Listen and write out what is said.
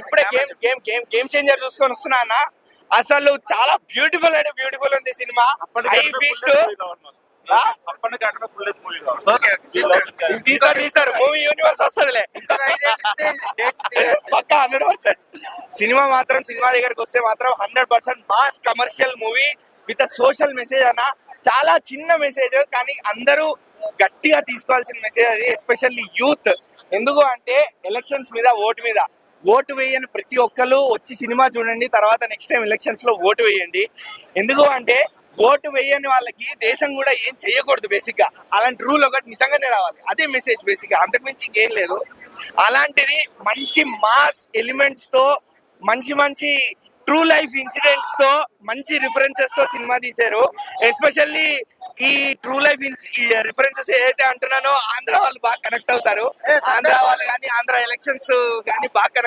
ఇప్పుడే game changer చూసుకొని వస్తున్నా అన్న. అసలు చాలా బ్యూటిఫుల్ అంటే బ్యూటిఫుల్ ఉంది సినిమా. ఐ ఫీస్ట్ తీసారు మూవీ యూనివర్స్ వస్తుందిలే పక్కా 100%. సినిమా మాత్రం సినిమా దగ్గరకు వస్తే మాత్రం 100% mass commercial movie with social message అన్న. చాలా చిన్న మెసేజ్ కానీ అందరూ గట్టిగా తీసుకోవాల్సిన మెసేజ్ అది, ఎస్పెషల్లీ యూత్. ఎందుకు అంటే ఎలక్షన్స్ మీద ఓటు వేయని ప్రతి ఒక్కరు వచ్చి సినిమా చూడండి, తర్వాత నెక్స్ట్ టైం ఎలక్షన్స్ లో ఓటు వేయండి. ఎందుకు అంటే ఓటు వేయని వాళ్ళకి దేశం కూడా ఏం చేయకూడదు బేసిక్ గా. అలాంటి రూల్ ఒకటి నిజంగానే రావాలి, అదే మెసేజ్ బేసిక్ గా, అంతకుమించి ఏం లేదు. అలాంటిది మంచి మాస్ ఎలిమెంట్స్ తో, మంచి ట్రూ లైఫ్ ఇన్సిడెంట్స్ తో, మంచి రిఫరెన్సెస్ తో సినిమా తీశారు. ఎస్పెషల్లీ ఈ ట్రూ లైఫ్ రిఫరెన్సెస్ ఏదైతే అంటున్నానో ఆంధ్ర వాళ్ళు బాగా కనెక్ట్ అవుతారు. ఆంధ్ర వాళ్ళు కానీ ఆంధ్ర ఎలక్షన్స్ కానీ బాగా